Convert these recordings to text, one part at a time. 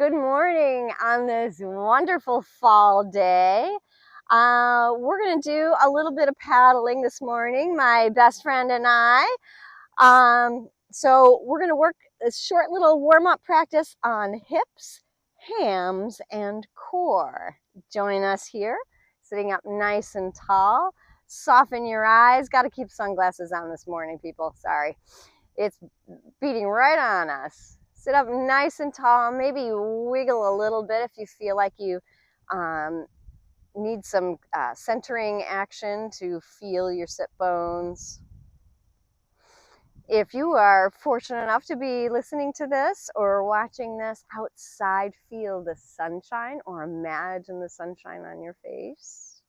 Good morning on this wonderful fall day. We're going to do a little bit of paddling this morning, my best friend and I. So we're going to work a short little warm-up practice on hips, hams, and core. Join us here, sitting up nice and tall. Soften your eyes. Got to keep sunglasses on this morning, people. Sorry. It's beating right on us. Sit up nice and tall, maybe wiggle a little bit if you feel like you need some centering action to feel your sit bones. If you are fortunate enough to be listening to this or watching this outside, feel the sunshine or imagine the sunshine on your face.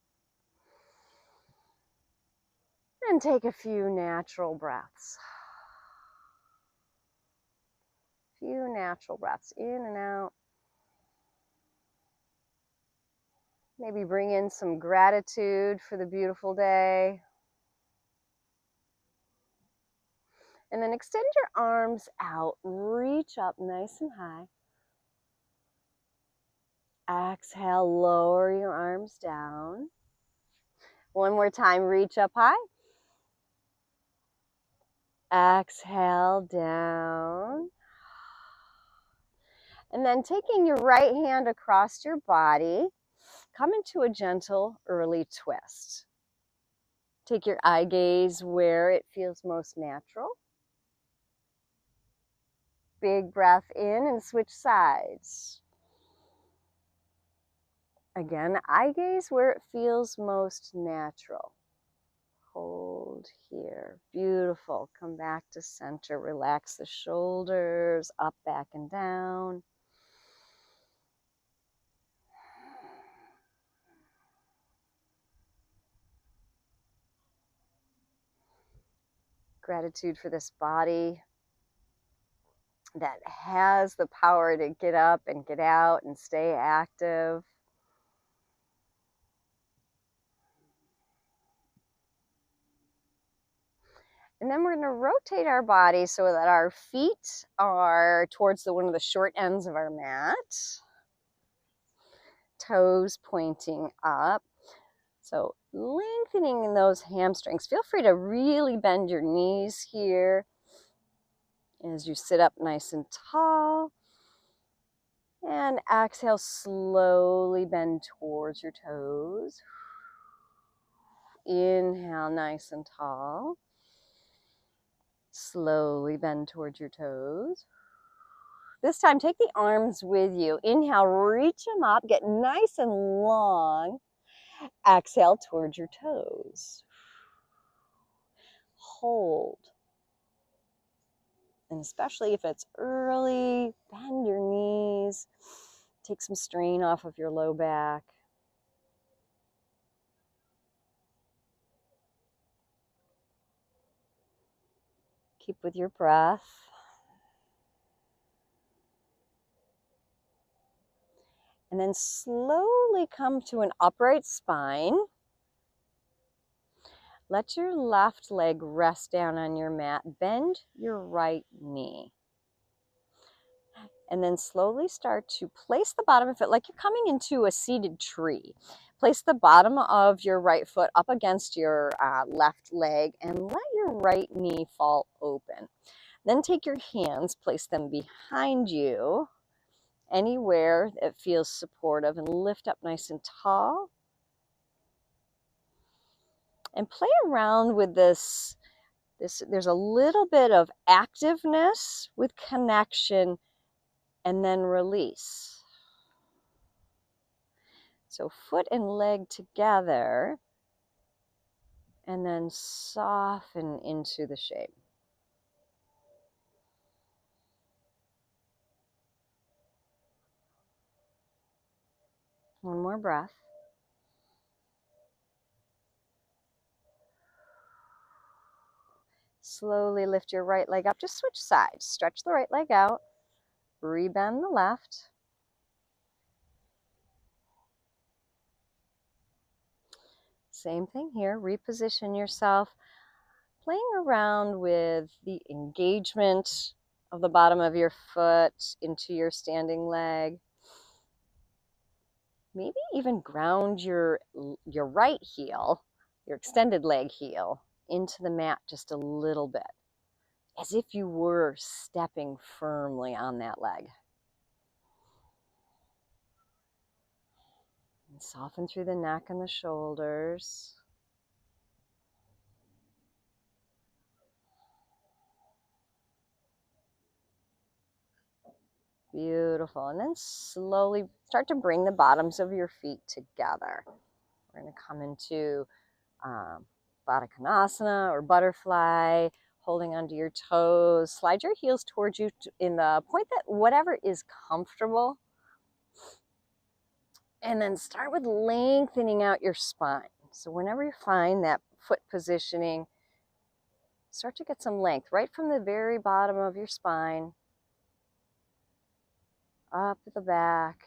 And take a few natural breaths. Few natural breaths in and out. Maybe bring in some gratitude for the beautiful day. And then extend your arms out, reach up nice and high. Exhale, lower your arms down. One more time, reach up high. Exhale, down. And then taking your right hand across your body, come into a gentle early twist. Take your eye gaze where it feels most natural. Big breath in and switch sides. Again, eye gaze where it feels most natural. Hold here. Beautiful. Come back to center. Relax the shoulders, up, back, and down. Gratitude for this body that has the power to get up and get out and stay active. And then we're going to rotate our body so that our feet are towards one of the short ends of our mat. Toes pointing up. So lengthening those hamstrings. Feel free to really bend your knees here as you sit up nice and tall. And exhale, slowly bend towards your toes. Inhale, nice and tall. Slowly bend towards your toes. This time, take the arms with you. Inhale, reach them up, get nice and long. Exhale towards your toes. Hold. And especially if it's early, bend your knees. Take some strain off of your low back. Keep with your breath. And then slowly come to an upright spine. Let your left leg rest down on your mat. Bend your right knee. And then slowly start to place the bottom of it like you're coming into a seated tree. Place the bottom of your right foot up against your left leg and let your right knee fall open. Then take your hands, place them behind you, anywhere that feels supportive, and lift up nice and tall. And play around with this. There's a little bit of activeness with connection and then release. So foot and leg together and then soften into the shape. One more breath. Slowly lift your right leg up. Just switch sides. Stretch the right leg out. Rebend the left. Same thing here. Reposition yourself. Playing around with the engagement of the bottom of your foot into your standing leg. Maybe even ground your right heel, your extended leg heel, into the mat just a little bit, as if you were stepping firmly on that leg. And soften through the neck and the shoulders. Beautiful. And then slowly start to bring the bottoms of your feet together. We're going to come into Baddha Konasana or butterfly, holding onto your toes. Slide your heels towards you in the point that whatever is comfortable. And then start with lengthening out your spine. So whenever you find that foot positioning, start to get some length right from the very bottom of your spine, up to the back,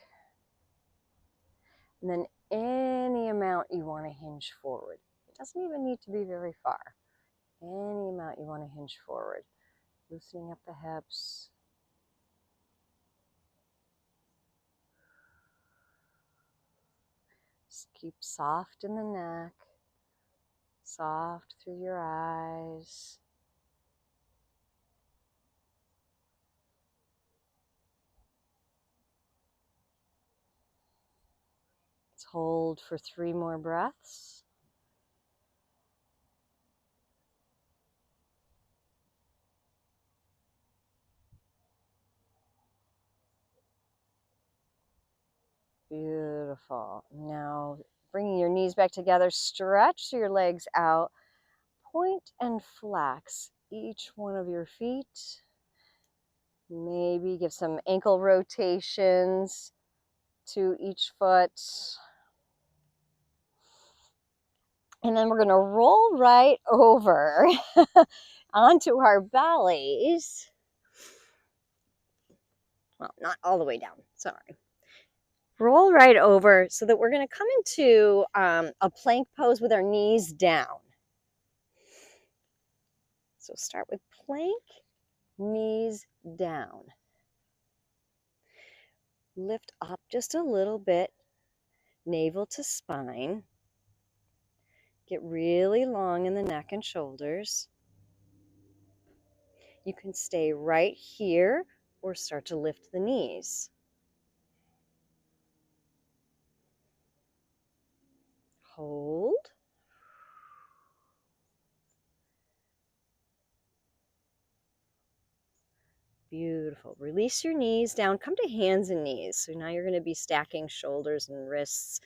and then any amount you want to hinge forward. It doesn't even need to be very far. Any amount you want to hinge forward. Loosening up the hips. Just keep soft in the neck, soft through your eyes. Let's hold for 3 more breaths. Beautiful. Now, bringing your knees back together, stretch your legs out, point and flex each one of your feet. Maybe give some ankle rotations to each foot. And then we're going to roll right over onto our bellies. Well, not all the way down, sorry. Roll right over so that we're going to come into a plank pose with our knees down. So start with plank, knees down. Lift up just a little bit, navel to spine. Get really long in the neck and shoulders. You can stay right here or start to lift the knees. Hold. Beautiful. Release your knees down. Come to hands and knees. So now you're going to be stacking shoulders and wrists,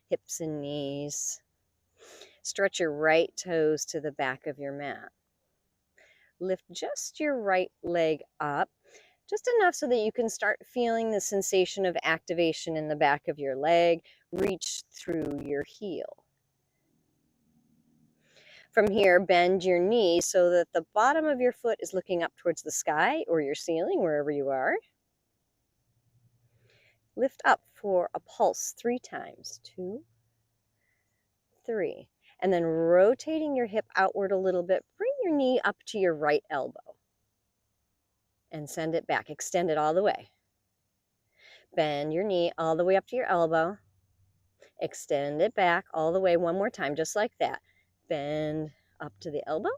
hips and knees. Stretch your right toes to the back of your mat. Lift just your right leg up, just enough so that you can start feeling the sensation of activation in the back of your leg. Reach through your heel. From here, bend your knee so that the bottom of your foot is looking up towards the sky or your ceiling, wherever you are. Lift up for a pulse 3 times. 2, 3. And then rotating your hip outward a little bit, bring your knee up to your right elbow. And send it back. Extend it all the way. Bend your knee all the way up to your elbow. Extend it back all the way one more time, just like that. Bend up to the elbow.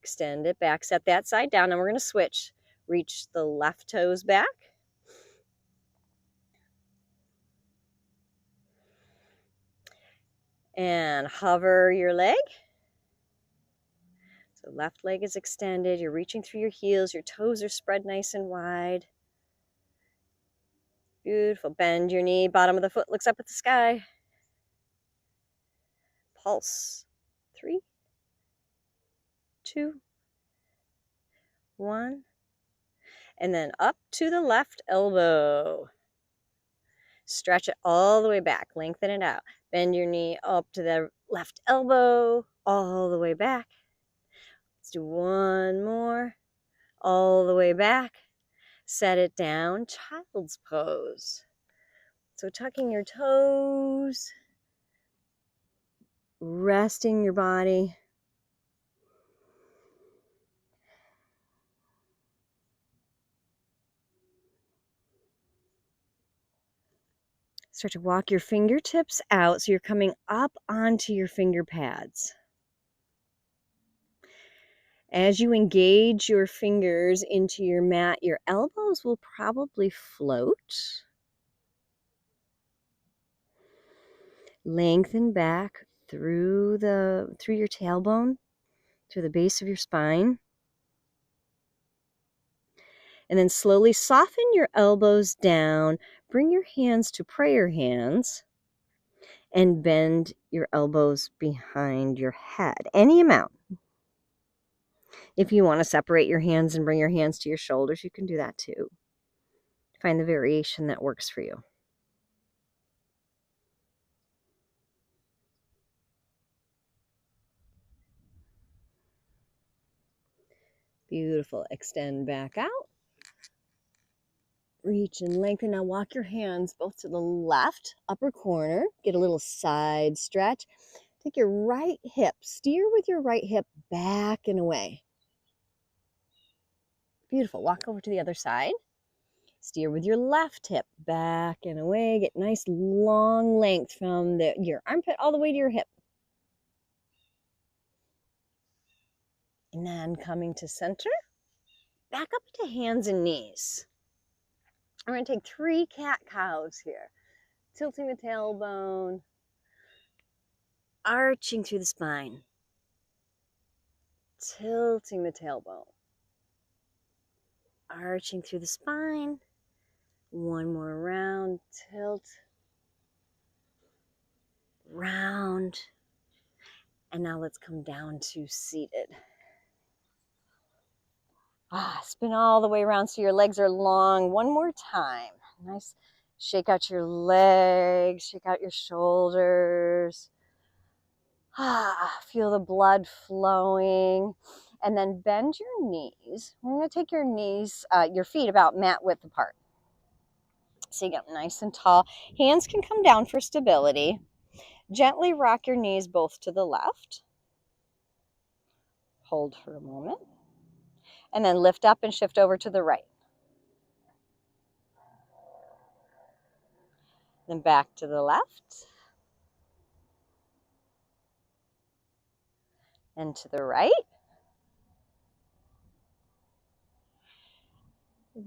Extend it back. Set that side down. And we're going to switch. Reach the left toes back. And hover your leg. So left leg is extended. You're reaching through your heels. Your toes are spread nice and wide. Beautiful. Bend your knee. Bottom of the foot looks up at the sky. Pulse. 3, 2, 1. And then up to the left elbow. Stretch it all the way back. Lengthen it out. Bend your knee up to the left elbow. All the way back. Let's do one more. All the way back. Set it down. Child's pose. So tucking your toes. Resting your body. Start to walk your fingertips out so you're coming up onto your finger pads. As you engage your fingers into your mat, your elbows will probably float. Lengthen back through your tailbone, to the base of your spine. And then slowly soften your elbows down. Bring your hands to prayer hands and bend your elbows behind your head. Any amount. If you want to separate your hands and bring your hands to your shoulders, you can do that too. Find the variation that works for you. Beautiful. Extend back out. Reach and lengthen. Now walk your hands both to the left upper corner. Get a little side stretch. Take your right hip. Steer with your right hip back and away. Beautiful. Walk over to the other side. Steer with your left hip back and away. Get nice long length from your armpit all the way to your hip. And then coming to center. Back up to hands and knees. I'm going to take 3 cat-cows here. Tilting the tailbone. Arching through the spine. Tilting the tailbone. Arching through the spine. One more round. Tilt. Round. And now let's come down to seated. Spin all the way around so your legs are long. One more time. Nice. Shake out your legs. Shake out your shoulders. Feel the blood flowing. And then bend your knees. We're going to take your knees, your feet about mat width apart. So you get nice and tall. Hands can come down for stability. Gently rock your knees both to the left. Hold for a moment. And then lift up and shift over to the right. Then back to the left. And to the right.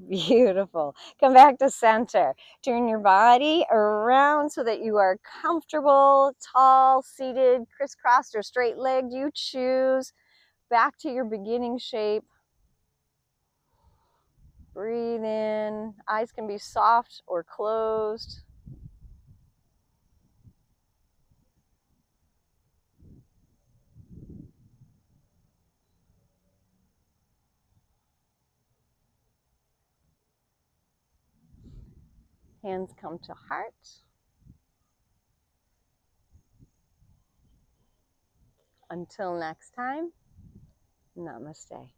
Beautiful. Come back to center. Turn your body around so that you are comfortable, tall, seated, crisscrossed, or straight-legged. You choose. Back to your beginning shape. Breathe in. Eyes can be soft or closed. Hands come to heart. Until next time, namaste.